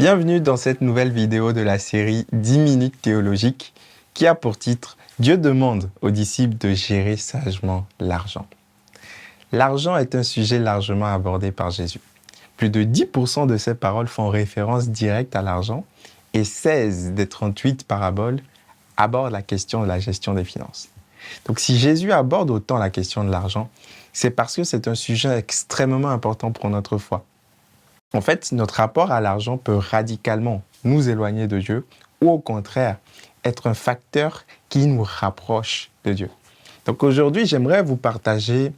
Bienvenue dans cette nouvelle vidéo de la série 10 minutes théologiques qui a pour titre « Dieu demande aux disciples de gérer sagement l'argent ». L'argent est un sujet largement abordé par Jésus. Plus de 10% de ses paroles font référence directe à l'argent et 16 des 38 paraboles abordent la question de la gestion des finances. Donc si Jésus aborde autant la question de l'argent, c'est parce que c'est un sujet extrêmement important pour notre foi. En fait, notre rapport à l'argent peut radicalement nous éloigner de Dieu ou au contraire, être un facteur qui nous rapproche de Dieu. Donc aujourd'hui, j'aimerais vous partager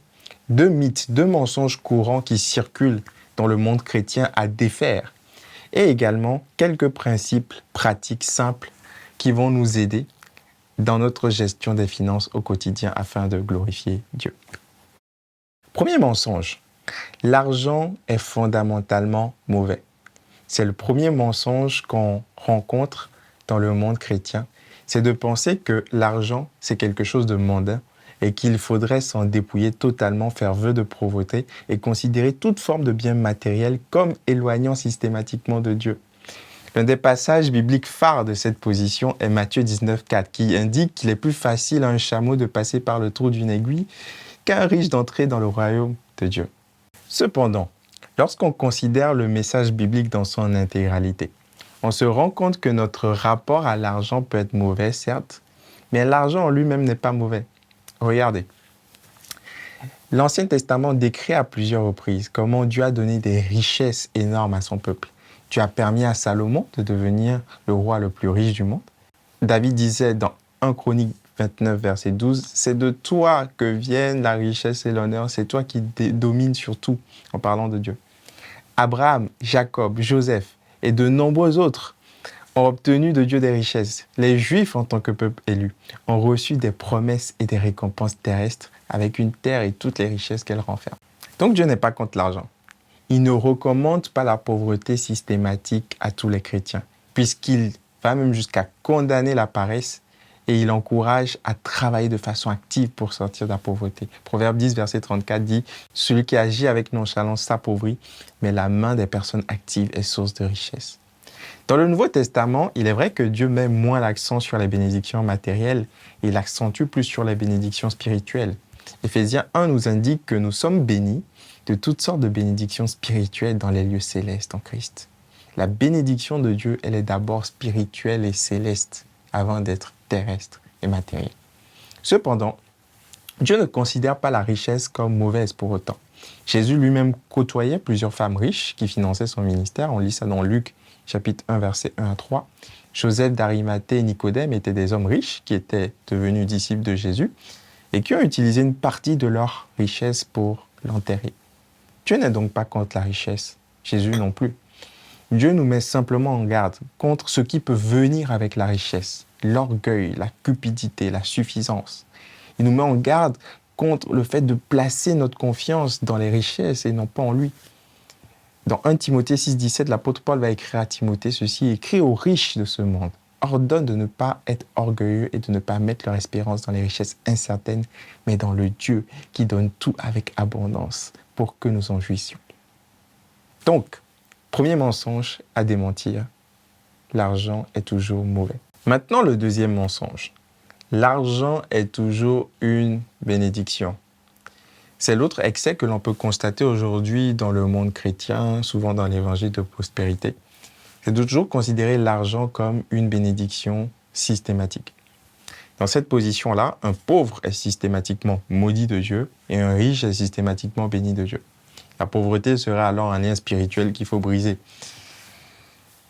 deux mythes, deux mensonges courants qui circulent dans le monde chrétien à défaire et également quelques principes pratiques simples qui vont nous aider dans notre gestion des finances au quotidien afin de glorifier Dieu. Premier mensonge. L'argent est fondamentalement mauvais. C'est le premier mensonge qu'on rencontre dans le monde chrétien. C'est de penser que l'argent, c'est quelque chose de mondain et qu'il faudrait s'en dépouiller totalement, faire vœu de pauvreté et considérer toute forme de bien matériel comme éloignant systématiquement de Dieu. L'un des passages bibliques phares de cette position est Matthieu 19,4 qui indique qu'il est plus facile à un chameau de passer par le trou d'une aiguille qu'à un riche d'entrer dans le royaume de Dieu. Cependant, lorsqu'on considère le message biblique dans son intégralité, on se rend compte que notre rapport à l'argent peut être mauvais, certes, mais l'argent en lui-même n'est pas mauvais. Regardez, l'Ancien Testament décrit à plusieurs reprises comment Dieu a donné des richesses énormes à son peuple. Dieu a permis à Salomon de devenir le roi le plus riche du monde. David disait dans 1 Chronique 29, verset 12, « C'est de toi que viennent la richesse et l'honneur, c'est toi qui domines sur tout », en parlant de Dieu. Abraham, Jacob, Joseph et de nombreux autres ont obtenu de Dieu des richesses. Les Juifs, en tant que peuple élu, ont reçu des promesses et des récompenses terrestres avec une terre et toutes les richesses qu'elle renferme. Donc Dieu n'est pas contre l'argent. Il ne recommande pas la pauvreté systématique à tous les chrétiens, puisqu'il va même jusqu'à condamner la paresse et il encourage à travailler de façon active pour sortir de la pauvreté. Proverbe 10, verset 34 dit « Celui qui agit avec nonchalance s'appauvrit, mais la main des personnes actives est source de richesse. » Dans le Nouveau Testament, il est vrai que Dieu met moins l'accent sur les bénédictions matérielles et il accentue plus sur les bénédictions spirituelles. Éphésiens 1 nous indique que nous sommes bénis de toutes sortes de bénédictions spirituelles dans les lieux célestes en Christ. La bénédiction de Dieu, elle est d'abord spirituelle et céleste avant d'être terrestre et matérielle. Cependant, Dieu ne considère pas la richesse comme mauvaise pour autant. Jésus lui-même côtoyait plusieurs femmes riches qui finançaient son ministère. On lit ça dans Luc chapitre 1, versets 1 à 3. Joseph d'Arimathée et Nicodème étaient des hommes riches qui étaient devenus disciples de Jésus et qui ont utilisé une partie de leur richesse pour l'enterrer. Dieu n'est donc pas contre la richesse, Jésus non plus. Dieu nous met simplement en garde contre ce qui peut venir avec la richesse, l'orgueil, la cupidité, la suffisance. Il nous met en garde contre le fait de placer notre confiance dans les richesses et non pas en lui. Dans 1 Timothée 6, 17, l'apôtre Paul va écrire à Timothée ceci, « Écris aux riches de ce monde, ordonne de ne pas être orgueilleux et de ne pas mettre leur espérance dans les richesses incertaines, mais dans le Dieu qui donne tout avec abondance pour que nous en jouissions. » Donc, premier mensonge à démentir, l'argent est toujours mauvais. Maintenant, le deuxième mensonge. L'argent est toujours une bénédiction. C'est l'autre excès que l'on peut constater aujourd'hui dans le monde chrétien, souvent dans l'évangile de prospérité. C'est de toujours considérer l'argent comme une bénédiction systématique. Dans cette position-là, un pauvre est systématiquement maudit de Dieu et un riche est systématiquement béni de Dieu. La pauvreté serait alors un lien spirituel qu'il faut briser.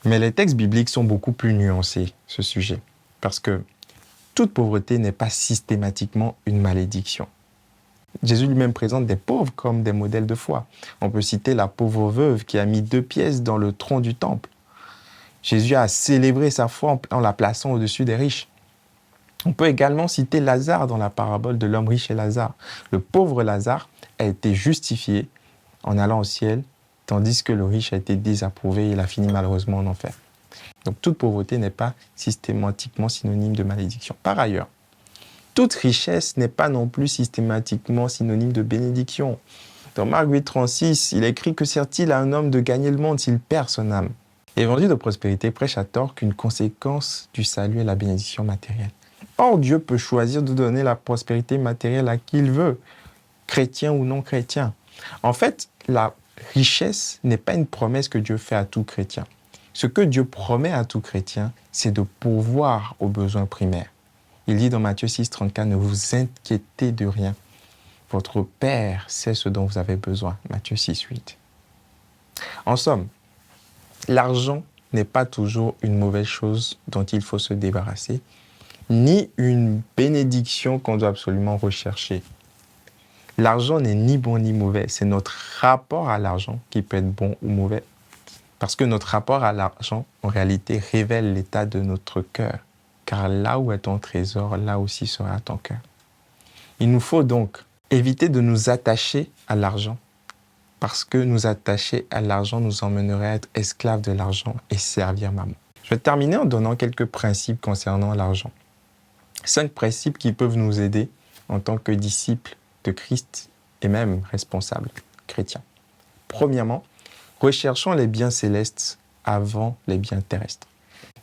Mais les textes bibliques sont beaucoup plus nuancés, ce sujet, parce que toute pauvreté n'est pas systématiquement une malédiction. Jésus lui-même présente des pauvres comme des modèles de foi. On peut citer la pauvre veuve qui a mis 2 pièces dans le tronc du temple. Jésus a célébré sa foi en la plaçant au-dessus des riches. On peut également citer Lazare dans la parabole de l'homme riche et Lazare. Le pauvre Lazare a été justifié en allant au ciel, tandis que le riche a été désapprouvé et il a fini malheureusement en enfer. Donc toute pauvreté n'est pas systématiquement synonyme de malédiction. Par ailleurs, toute richesse n'est pas non plus systématiquement synonyme de bénédiction. Dans Marc 8, 36, il est écrit que sert-il à un homme de gagner le monde s'il perd son âme? Évangile de prospérité prêche à tort qu'une conséquence du salut est la bénédiction matérielle. Or, Dieu peut choisir de donner la prospérité matérielle à qui il veut, chrétien ou non chrétien. En fait, la richesse n'est pas une promesse que Dieu fait à tout chrétien. Ce que Dieu promet à tout chrétien, c'est de pourvoir aux besoins primaires. Il dit dans Matthieu 6, 34, « Ne vous inquiétez de rien. Votre Père sait ce dont vous avez besoin. » Matthieu 6, 8. En somme, l'argent n'est pas toujours une mauvaise chose dont il faut se débarrasser, ni une bénédiction qu'on doit absolument rechercher. L'argent n'est ni bon ni mauvais, c'est notre rapport à l'argent qui peut être bon ou mauvais. Parce que notre rapport à l'argent, en réalité, révèle l'état de notre cœur. Car là où est ton trésor, là aussi sera ton cœur. Il nous faut donc éviter de nous attacher à l'argent, parce que nous attacher à l'argent nous emmènerait à être esclaves de l'argent et servir maman. Je vais terminer en donnant quelques principes concernant l'argent. 5 principes qui peuvent nous aider en tant que disciples de Christ et même responsables chrétiens. Premièrement, recherchons les biens célestes avant les biens terrestres.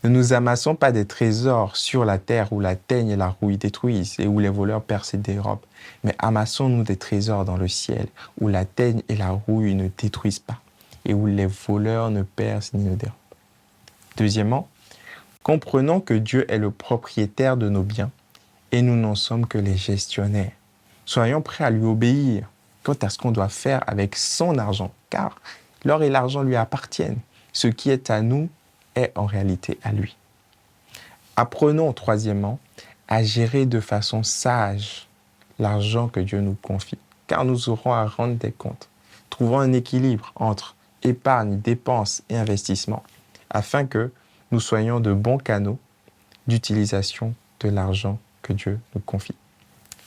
Ne nous amassons pas des trésors sur la terre où la teigne et la rouille détruisent et où les voleurs percent et dérobent, mais amassons-nous des trésors dans le ciel où la teigne et la rouille ne détruisent pas et où les voleurs ne percent ni ne dérobent. Deuxièmement, comprenons que Dieu est le propriétaire de nos biens et nous n'en sommes que les gestionnaires. Soyons prêts à lui obéir quant à ce qu'on doit faire avec son argent, car l'or et l'argent lui appartiennent. Ce qui est à nous est en réalité à lui. Apprenons, troisièmement, à gérer de façon sage l'argent que Dieu nous confie, car nous aurons à rendre des comptes. Trouvons un équilibre entre épargne, dépenses et investissement, afin que nous soyons de bons canaux d'utilisation de l'argent que Dieu nous confie.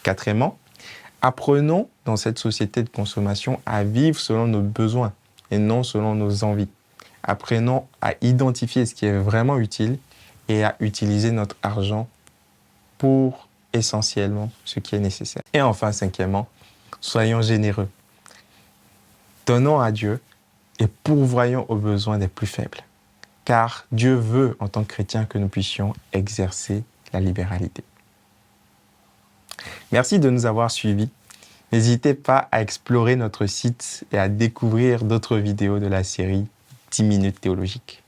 Quatrièmement, apprenons dans cette société de consommation à vivre selon nos besoins et non selon nos envies. Apprenons à identifier ce qui est vraiment utile et à utiliser notre argent pour essentiellement ce qui est nécessaire. Et enfin, cinquièmement, soyons généreux. Donnons à Dieu et pourvoyons aux besoins des plus faibles. Car Dieu veut, en tant que chrétiens, que nous puissions exercer la libéralité. Merci de nous avoir suivis. N'hésitez pas à explorer notre site et à découvrir d'autres vidéos de la série 10 minutes théologiques.